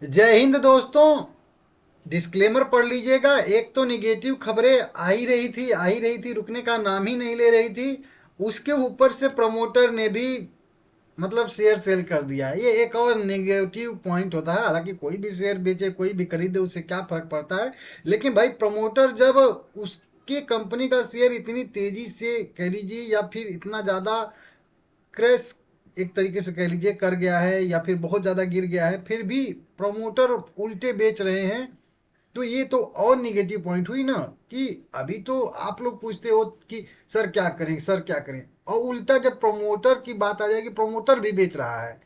जय हिंद दोस्तों। डिस्क्लेमर पढ़ लीजिएगा। एक तो निगेटिव खबरें आ ही रही थी, रुकने का नाम ही नहीं ले रही थी। उसके ऊपर से प्रमोटर ने भी मतलब शेयर सेल कर दिया है। ये एक और नेगेटिव पॉइंट होता है। हालांकि कोई भी शेयर बेचे, कोई भी खरीदे, उससे क्या फर्क पड़ता है। लेकिन भाई प्रमोटर जब उसके कंपनी का शेयर इतनी तेजी से कह लीजिए या फिर इतना ज़्यादा क्रैश एक तरीके से कह लीजिए कर गया है या फिर बहुत ज़्यादा गिर गया है, फिर भी प्रमोटर उल्टे बेच रहे हैं, तो ये तो और निगेटिव पॉइंट हुई ना। कि अभी तो आप लोग पूछते हो कि सर क्या करें, सर क्या करें, और उल्टा जब प्रमोटर की बात आ जाएगी, प्रमोटर भी बेच रहा है,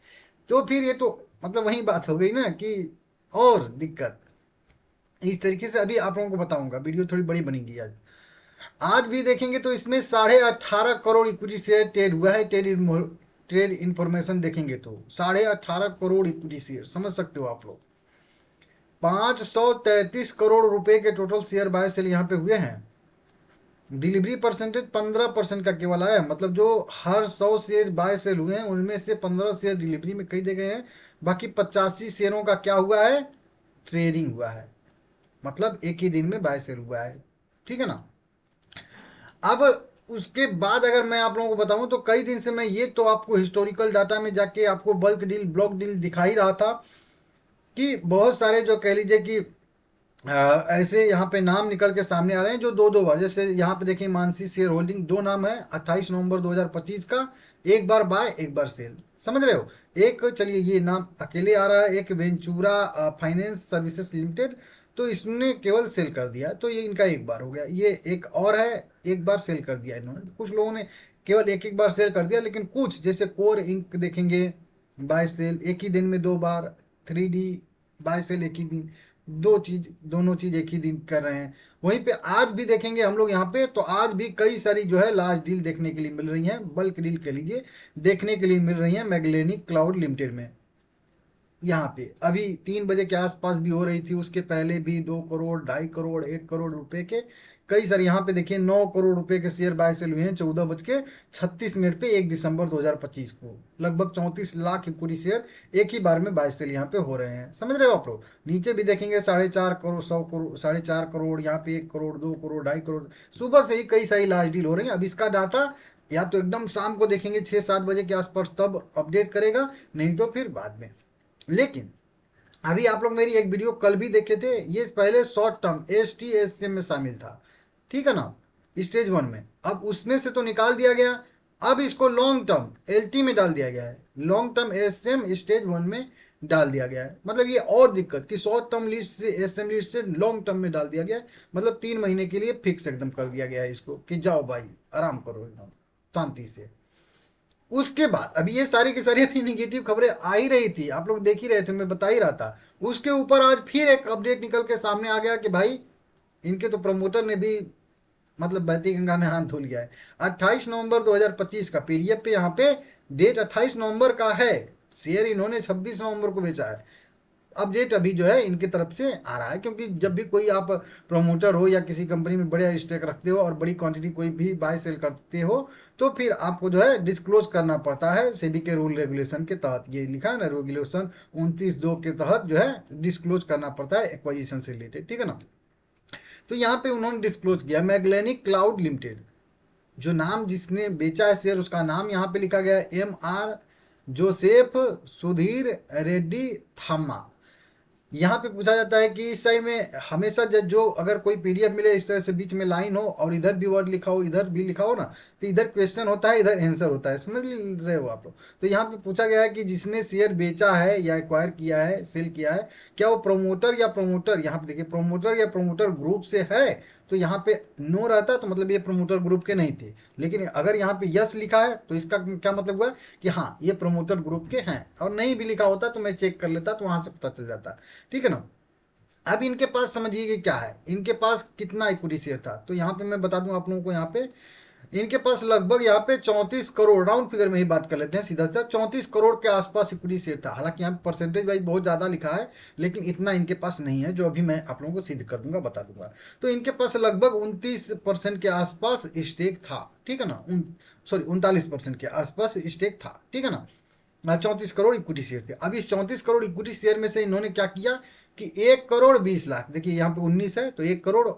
तो फिर ये तो मतलब वही बात हो गई ना कि और दिक्कत। इस तरीके से अभी आप लोगों को बताऊंगा, वीडियो थोड़ी बड़ी बनेगी आज। आज भी देखेंगे तो इसमें 18.5 करोड़ इक्विटी शेयर ट्रेड हुआ है। ट्रेड इंफॉर्मेशन देखेंगे तो 18.5 करोड़ इक्विटी शेयर, समझ सकते हो आप लोग। 533 करोड़ रुपए के टोटल शेयर बाय सेल यहाँ पे हुए हैं। डिलीवरी परसेंटेज 15% का केवल आया, मतलब जो हर 100 शेयर बाय सेल हुए हैं उनमें से 15 शेयर डिलीवरी में खरीदे गए हैं। बाकी 85 शेयरों का क्या हुआ है, ट्रेडिंग हुआ है, मतलब एक ही दिन में बाय सेल हुआ है। ठीक है ना। अब उसके बाद अगर मैं आप लोगों को बताऊं तो कई दिन से मैं ये तो आपको हिस्टोरिकल डाटा में जाके आपको बल्क डील, ब्लॉक डील दिखा ही रहा था कि बहुत सारे जो कह लीजिए कि ऐसे यहाँ पे नाम निकल के सामने आ रहे हैं जो दो दो बार, जैसे यहाँ पे देखिए मानसी शेयर होल्डिंग, दो नाम है 28 नवंबर 2025 का। एक बार बाय, एक बार सेल, समझ रहे हो। एक चलिए ये नाम अकेले आ रहा है, एक वेंचूरा फाइनेंस सर्विसेज लिमिटेड, तो इसने केवल सेल कर दिया, तो ये इनका एक बार हो गया। ये एक और है, एक बार सेल कर दिया इन्होंने। कुछ लोगों ने केवल एक एक बार सेल कर दिया, लेकिन कुछ जैसे कोर इंक देखेंगे, बाय सेल एक ही दिन में दो बार। 3D बाय सेल एक ही दिन, दोनों चीज एक ही दिन कर रहे हैं। वहीं पे आज भी देखेंगे हम लोग यहाँ पे, तो आज भी कई सारी जो है लार्ज डील देखने के लिए मिल रही हैं, बल्क डील कह लीजिए, देखने के लिए मिल रही हैं मैगलेनिक क्लाउड लिमिटेड में। यहाँ पे अभी 3 बजे के आसपास भी हो रही थी, उसके पहले भी 2 करोड़, 2.5 करोड़, 1 करोड़ रुपए के कई सारे। यहाँ पे देखिए 9 करोड़ रुपए के शेयर बाय सेल हुए हैं 14:36 पे 1 दिसंबर 2025 को। लगभग 34 लाख इक्विटी शेयर एक ही बार में बाय सेल यहाँ पे हो रहे हैं, समझ रहे हो आप लोग। नीचे भी देखेंगे 4.5 करोड़, 100 करोड़, 4.5 करोड़, यहाँ पे 1 करोड़, 2 करोड़, 2.5 करोड़। सुबह से ही कई सारी लार्ज डील हो रही है। अब इसका डाटा या तो एकदम शाम को देखेंगे 6-7 बजे के आसपास, तब अपडेट करेगा, नहीं तो फिर बाद में। लेकिन अभी आप लोग मेरी एक वीडियो कल भी देखे थे, ये पहले शॉर्ट टर्म ST SCM में शामिल था, ठीक है ना, स्टेज 1 में। अब उसमें से तो निकाल दिया गया, अब इसको लॉन्ग टर्म LT में डाल दिया गया है। लॉन्ग टर्म SCM स्टेज 1 में डाल दिया गया है। मतलब ये और दिक्कत कि शॉर्ट टर्म लिस्ट से SM लिस्ट से लॉन्ग टर्म में डाल दिया गया है। मतलब 3 महीने के लिए फिक्स एकदम कर दिया गया है इसको कि जाओ भाई आराम करो एकदम शांति से। उसके बाद अभी ये सारी की सारी अपनी निगेटिव खबरें आ ही रही थी, आप लोग देख ही रहे थे, मैं बता ही रहा था। उसके ऊपर आज फिर एक अपडेट निकल के सामने आ गया कि भाई इनके तो प्रमोटर ने भी मतलब बहती गंगा में हाथ धो लिया है। 28 नवंबर 2025 का पीडीएफ पे यहाँ पे डेट 28 नवंबर का है। शेयर इन्होंने 26 नवंबर को बेचा है। अपडेट अभी जो है इनकी तरफ से आ रहा है, क्योंकि जब भी कोई आप प्रमोटर हो या किसी कंपनी में बड़े स्टेक रखते हो और बड़ी क्वांटिटी कोई भी बाय सेल करते हो, तो फिर आपको जो है डिस्क्लोज करना पड़ता है सेबी के रूल रेगुलेशन के तहत। ये लिखा है ना, रेगुलेशन 29(2) के तहत जो है डिस्क्लोज करना पड़ता है एक्वाजिशन से रिलेटेड, ठीक है ना। तो यहाँ पे उन्होंने डिस्क्लोज किया मैगलेनिक क्लाउड लिमिटेड, जो नाम जिसने बेचा है शेयर उसका नाम यहाँ पे लिखा गया है MR जोसेफ सुधीर रेड्डी थामा। यहाँ पे पूछा जाता है कि इस साइड में हमेशा जो अगर कोई पीडीएफ मिले इस तरह से बीच में लाइन हो और इधर भी वर्ड लिखा हो, इधर भी लिखा हो ना, तो इधर क्वेश्चन होता है, इधर आंसर होता है, समझ रहे हो आप लोग। तो यहाँ पे पूछा गया है कि जिसने शेयर बेचा है या एक्वायर किया है, सेल किया है, क्या वो प्रमोटर, यहाँ पे देखिए प्रमोटर या प्रमोटर ग्रुप से है। तो यहाँ पे नो रहता तो मतलब ये प्रमोटर ग्रुप के नहीं थे। लेकिन अगर यहाँ पे यस लिखा है तो इसका क्या मतलब हुआ कि हाँ ये प्रमोटर ग्रुप के हैं, और नहीं भी लिखा होता तो मैं चेक कर लेता तो वहां से पता चल जाता, ठीक है ना। अब इनके पास समझिए कि क्या है, इनके पास कितना इक्विटी शेयर था, तो यहाँ पे मैं बता दूं आप लोगों को। यहाँ पे इनके पास लगभग यहाँ पे 34 करोड़, राउंड फिगर में ही बात कर लेते हैं सीधा सीधा, 34 करोड़ के आसपास इक्विटी शेयर था। हालांकि यहाँ पे परसेंटेज वाइज बहुत ज़्यादा लिखा है, लेकिन इतना इनके पास नहीं है, जो अभी मैं आप लोगों को सिद्ध कर दूंगा, बता दूंगा। तो इनके पास लगभग 29% के आसपास स्टेक था, ठीक है ना। सॉरी 39% के आसपास स्टेक था, ठीक है ना। 34 करोड़ इक्विटी शेयर थे। अब इस 34 करोड़ इक्विटी शेयर में से इन्होंने क्या किया कि 1 करोड़ 20 लाख, देखिए यहाँ पे 19 है तो 1 करोड़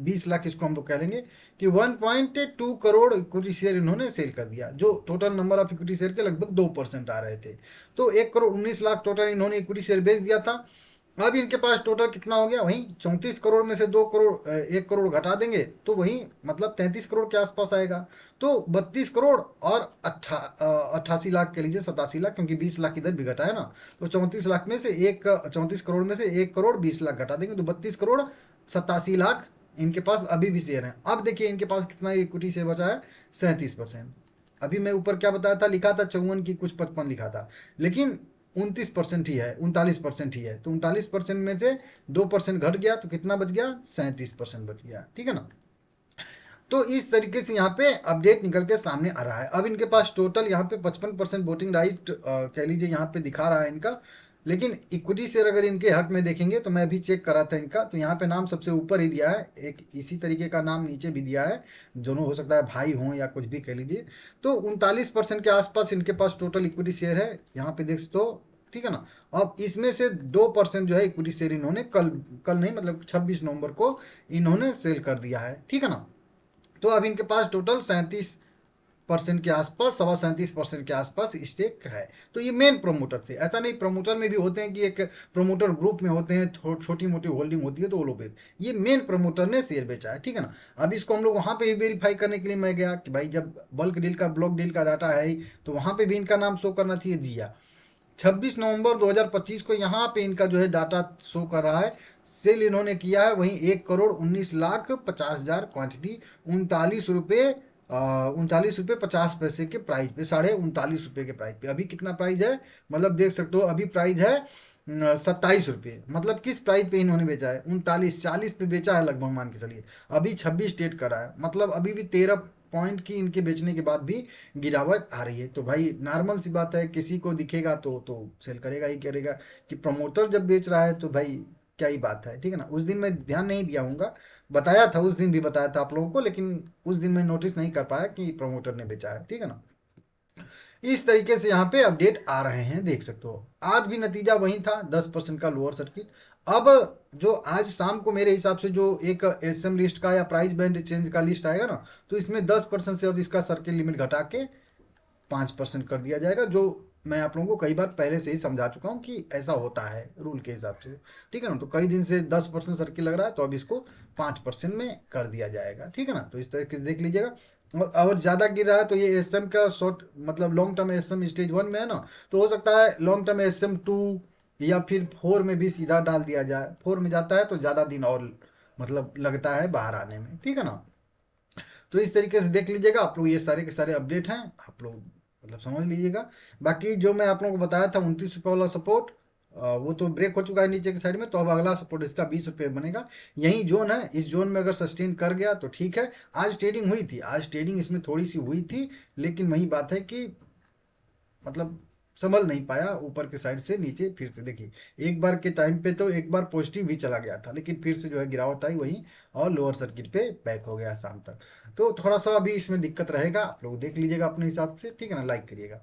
20 लाख इसको हम लोग कह लेंगे कि 1.2 करोड़ इक्विटी शेयर इन्होंने सेल कर दिया, जो total number of equity share के लगभग 2% आ रहे थे। तो 1 करोड़ 19 लाख टोटल इन्होंने इक्विटी शेयर बेच दिया था। अब इनके पास टोटल कितना हो गया, वहीं 34 करोड़ में से 1 करोड़ घटा देंगे तो वहीं मतलब 33 करोड़ के आसपास आएगा। तो 32 करोड़ और 88 लाख के लीजिए, 87 लाख, क्योंकि 20 लाख इधर भी घटा है ना। तो 34 लाख में से 34 करोड़ में से 1 करोड़ 20 लाख घटा देंगे तो 32 करोड़ 87 लाख इनके पास अभी भी शेयर है। अब देखिए इनके पास कितना इक्विटी शेयर बचा है, 37%। अभी मैं ऊपर क्या बताया था, लिखा था 54 की कुछ 55 लिखा था, लेकिन 29% ही है, 39% ही है। तो 39% में से 2% घट गया तो कितना बच गया, 37% बच गया। ठीक है ना। तो इस तरीके से यहाँ पे अपडेट निकल के सामने आ रहा है। अब इनके पास टोटल यहाँ पे 55% वोटिंग राइट कह लीजिए यहाँ पे दिखा रहा है इनका, लेकिन इक्विटी शेयर अगर इनके हक में देखेंगे तो मैं अभी चेक करा था इनका, तो यहाँ पे नाम सबसे ऊपर ही दिया है, एक इसी तरीके का नाम नीचे भी दिया है, दोनों हो सकता है भाई हों या कुछ भी कह लीजिए। तो 39% के आसपास इनके पास टोटल इक्विटी शेयर है, यहाँ पे देख तो ठीक है ना। अब इसमें से 2% जो है इक्विटी शेयर इन्होंने कल कल नहीं मतलब 26 नवंबर को इन्होंने सेल कर दिया है। ठीक है ना। तो अब इनके पास टोटल 37% के आसपास, 37.5% के आसपास स्टेक है। तो ये मेन प्रमोटर थे। ऐसा नहीं, प्रमोटर में भी होते हैं कि एक प्रमोटर ग्रुप में होते हैं, छोटी मोटी होल्डिंग होती है तो वो लोग बेच, ये मेन प्रमोटर ने शेयर बेचा है। ठीक है ना। अब इसको हम लोग वहां पे भी वेरीफाई करने के लिए मैं गया कि भाई जब बल्क डील का, ब्लॉक डील का डाटा है ही, तो वहां पे भी इनका नाम शो करना चाहिए। जिया 26 नवंबर 2025 को यहाँ पे इनका जो है डाटा शो कर रहा है, सेल इन्होंने किया है वहीं 1 करोड़ 19 लाख 50 हजार क्वांटिटी, 39 रुपये के प्राइस पे, 39.5 रुपये के प्राइस पे। अभी कितना प्राइस है, मतलब देख सकते हो अभी प्राइस है 27 रुपये। मतलब किस प्राइस पे इन्होंने बेचा है, 39-40 पे बेचा है लगभग, मान के चलिए। अभी 26 ट्रेड कर रहा है, मतलब अभी भी 13 पॉइंट की इनके बेचने के बाद भी गिरावट आ रही है। तो भाई नॉर्मल सी बात है, किसी को दिखेगा तो सेल करेगा ही करेगा, कि प्रमोटर जब बेच रहा है तो भाई क्या ही बात है। ठीक है ना। उस दिन मैं ध्यान नहीं दिया हूँगा, बताया था उस दिन भी बताया था आप लोगों को, लेकिन उस दिन मैं नोटिस नहीं कर पाया कि प्रमोटर ने बेचा है। ठीक है ना। इस तरीके से यहाँ पे अपडेट आ रहे हैं, देख सकते हो। आज भी नतीजा वही था, 10% का लोअर सर्किट। अब जो आज शाम को मेरे हिसाब से जो एक एसएम लिस्ट का या प्राइस बैंड चेंज का लिस्ट आएगा ना, तो इसमें 10% से अब इसका सर्किट लिमिट घटा के 5% कर दिया जाएगा, जो मैं आप लोगों को कई बार पहले से ही समझा चुका हूँ कि ऐसा होता है रूल के हिसाब से। ठीक है ना। तो कई दिन से 10% सर्किल लग रहा है, तो अब इसको 5% में कर दिया जाएगा। ठीक है ना। तो इस तरीके से देख लीजिएगा। और ज़्यादा गिर रहा है तो ये एसएम का शॉर्ट मतलब लॉन्ग टर्म एसएम स्टेज 1 में है ना, तो हो सकता है लॉन्ग टर्म एसएम 2 या फिर 4 में भी सीधा डाल दिया जाए। 4 में जाता है तो ज़्यादा दिन और मतलब लगता है बाहर आने में। ठीक है ना। तो इस तरीके से देख लीजिएगा आप लोग, ये सारे के सारे अपडेट हैं, आप लोग मतलब समझ लीजिएगा। बाकी जो मैं आप लोगों को बताया था 29 रुपये वाला सपोर्ट, वो तो ब्रेक हो चुका है नीचे की साइड में, तो अब अगला सपोर्ट इसका 20 रुपये बनेगा। यही जोन है, इस जोन में अगर सस्टेन कर गया तो ठीक है। आज ट्रेडिंग हुई थी, आज ट्रेडिंग इसमें थोड़ी सी हुई थी, लेकिन वही बात है कि मतलब संभल नहीं पाया ऊपर के साइड से नीचे। फिर से देखिए एक बार के टाइम पे तो एक बार पॉजिटिव भी चला गया था, लेकिन फिर से जो है गिरावट आई वहीं, और लोअर सर्किट पे बैक हो गया शाम तक। तो थोड़ा सा अभी इसमें दिक्कत रहेगा, आप लोग देख लीजिएगा अपने हिसाब से। ठीक है ना। लाइक करिएगा।